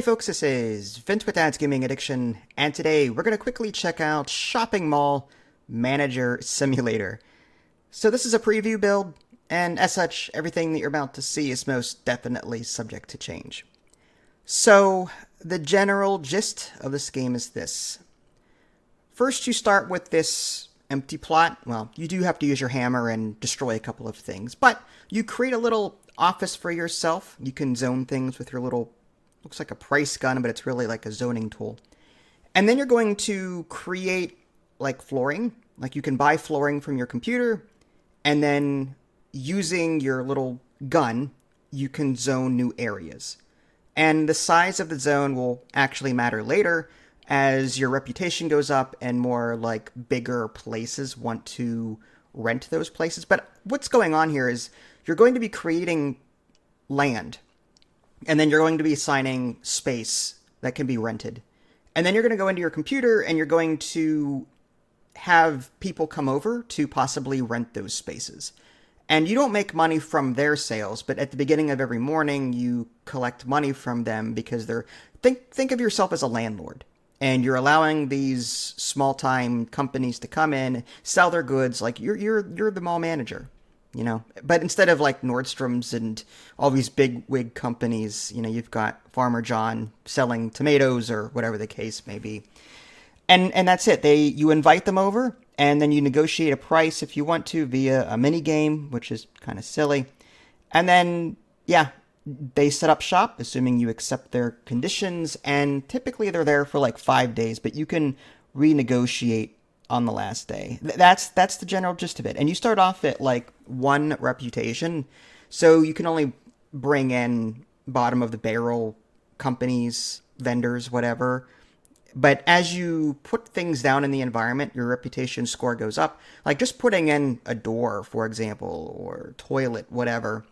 Hey folks, this is Vince with Dad's Gaming Addiction, and today we're going to quickly check out Shopping Mall Manager Simulator. So this is a preview build, and as such, everything that you're about to see is most definitely subject to change. So, the general gist of this game is this. First, you start with this empty plot. Well, you do have to use your hammer and destroy a couple of things, but you create a little office for yourself. You can zone things with your little, looks like a price gun, but it's really like a zoning tool. And then you're going to create like flooring. Like you can buy flooring from your computer, and then using your little gun, you can zone new areas. And the size of the zone will actually matter later as your reputation goes up and more like bigger places want to rent those places. But what's going on here is you're going to be creating land, and then you're going to be assigning space that can be rented. And then you're going to go into your computer and you're going to have people come over to possibly rent those spaces. And you don't make money from their sales, but at the beginning of every morning, you collect money from them because they're think of yourself as a landlord. And you're allowing these small-time companies to come in, sell their goods, like you're the mall manager, you know. But instead of like Nordstrom's and all these big wig companies, you know, you've got Farmer John selling tomatoes or whatever the case may be. And that's it. You invite them over, and then you negotiate a price if you want to via a mini game, which is kind of silly. And then, yeah, they set up shop, assuming you accept their conditions, and typically they're there for like 5 days, but you can renegotiate on the last day. That's the general gist of it. And you start off at like 1 reputation, so you can only bring in bottom of the barrel companies, vendors, whatever. But as you put things down in the environment, your reputation score goes up. Like just putting in a door, for example, or toilet, whatever.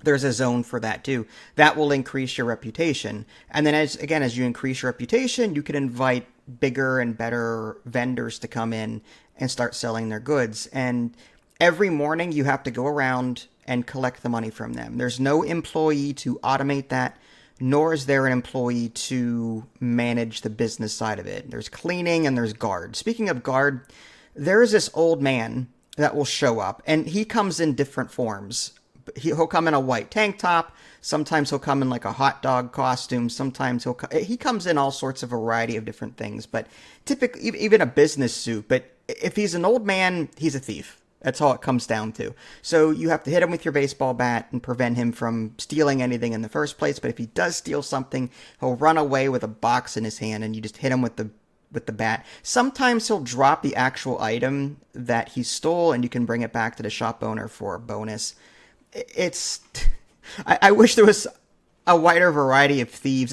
There's a zone for that too. That will increase your reputation. And then as you increase your reputation, you can invite bigger and better vendors to come in and start selling their goods. And every morning you have to go around and collect the money from them. There's no employee to automate that, nor is there an employee to manage the business side of it. There's cleaning and there's guard. Speaking of guard, there is this old man that will show up, and he comes in different forms. He'll come in a white tank top. Sometimes he'll come in like a hot dog costume. Sometimes he comes in all sorts of variety of different things, but typically even a business suit. But if he's an old man, he's a thief. That's all it comes down to. So you have to hit him with your baseball bat and prevent him from stealing anything in the first place. But if he does steal something, he'll run away with a box in his hand, and you just hit him with the bat. Sometimes he'll drop the actual item that he stole, and you can bring it back to the shop owner for a bonus. I wish there was a wider variety of thieves.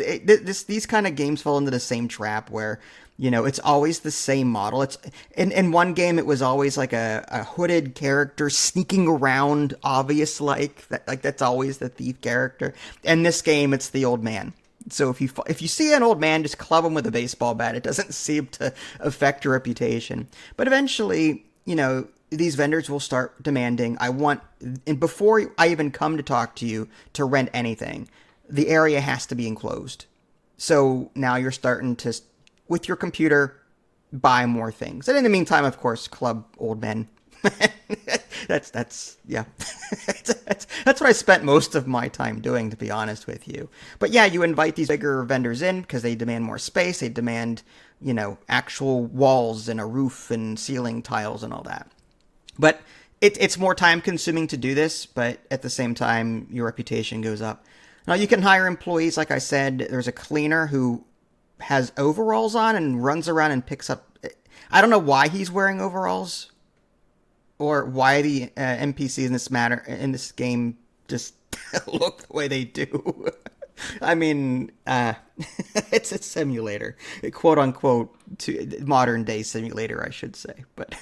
These kind of games fall into the same trap where, you know, it's always the same model. It's in one game it was always like a hooded character sneaking around, obvious like that's always the thief character. In this game, it's the old man. So if you see an old man, just club him with a baseball bat. It doesn't seem to affect your reputation. But eventually, you know, these vendors will start demanding, and before I even come to talk to you to rent anything, the area has to be enclosed. So now you're starting to, with your computer, buy more things. And in the meantime, of course, club old men. that's yeah. that's what I spent most of my time doing, to be honest with you. But yeah, you invite these bigger vendors in because they demand more space. They demand, you know, actual walls and a roof and ceiling tiles and all that. But it's more time consuming to do this, but at the same time, your reputation goes up. Now, you can hire employees. Like I said, there's a cleaner who has overalls on and runs around and picks up. I don't know why he's wearing overalls, or why the NPCs in this game just look the way they do. I mean, it's a simulator, a quote unquote, modern day simulator, I should say. But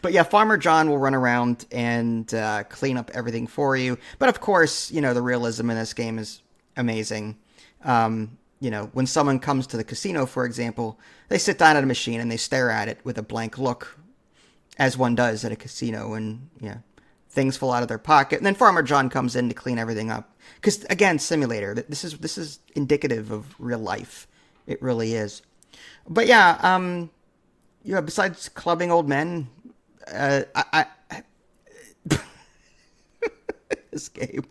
but yeah, Farmer John will run around and clean up everything for you. But of course, you know, the realism in this game is amazing. You know, when someone comes to the casino, for example, they sit down at a machine and they stare at it with a blank look, as one does at a casino. And yeah, things fall out of their pocket, and then Farmer John comes in to clean everything up. Because again, simulator. This is indicative of real life. It really is. But yeah, besides clubbing old men, I this game.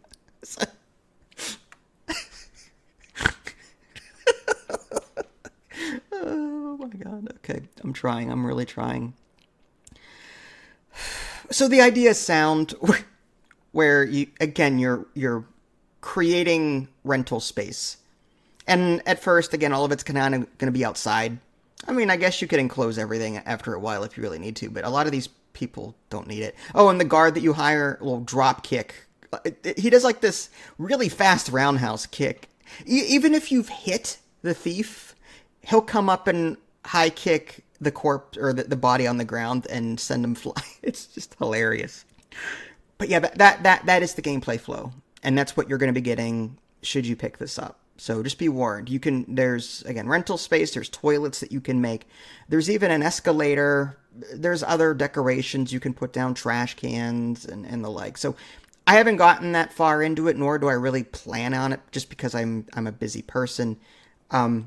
Oh my god. Okay, I'm trying. I'm really trying. So the idea is sound, where you're creating rental space, and at first, again, all of it's kind of going to be outside. I mean, I guess you could enclose everything after a while if you really need to, but a lot of these people don't need it. Oh, and the guard that you hire will drop kick. He does like this really fast roundhouse kick. Even if you've hit the thief, he'll come up and high kick the corpse or the body on the ground and send him flying. It's just hilarious. But yeah, that is the gameplay flow, and that's what you're going to be getting should you pick this up. So just be warned. There's again rental space. There's toilets that you can make. There's even an escalator. There's other decorations you can put down, trash cans and the like. So I haven't gotten that far into it, nor do I really plan on it, just because I'm a busy person. I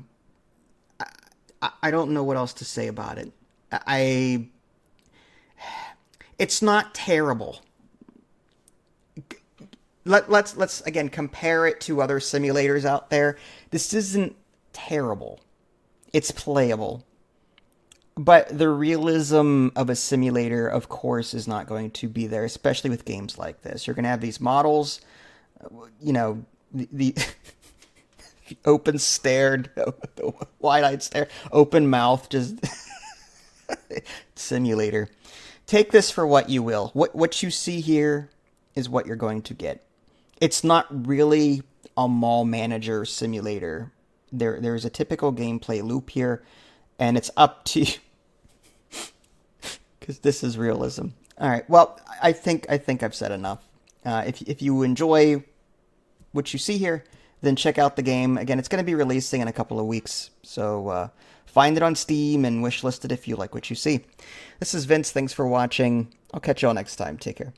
don't know what else to say about it. It's not terrible. Let's again compare it to other simulators out there. This isn't terrible. It's playable. But the realism of a simulator, of course, is not going to be there, especially with games like this. You're going to have these models, the open stared, wide-eyed stare, open mouth, just simulator. Take this for what you will. What you see here is what you're going to get. It's not really a mall manager simulator. There's a typical gameplay loop here, and it's up to you, because this is realism. All right. Well, I think I've said enough. If you enjoy what you see here, then check out the game. Again, it's going to be releasing in a couple of weeks, so find it on Steam and wishlist it if you like what you see. This is Vince. Thanks for watching. I'll catch you all next time. Take care.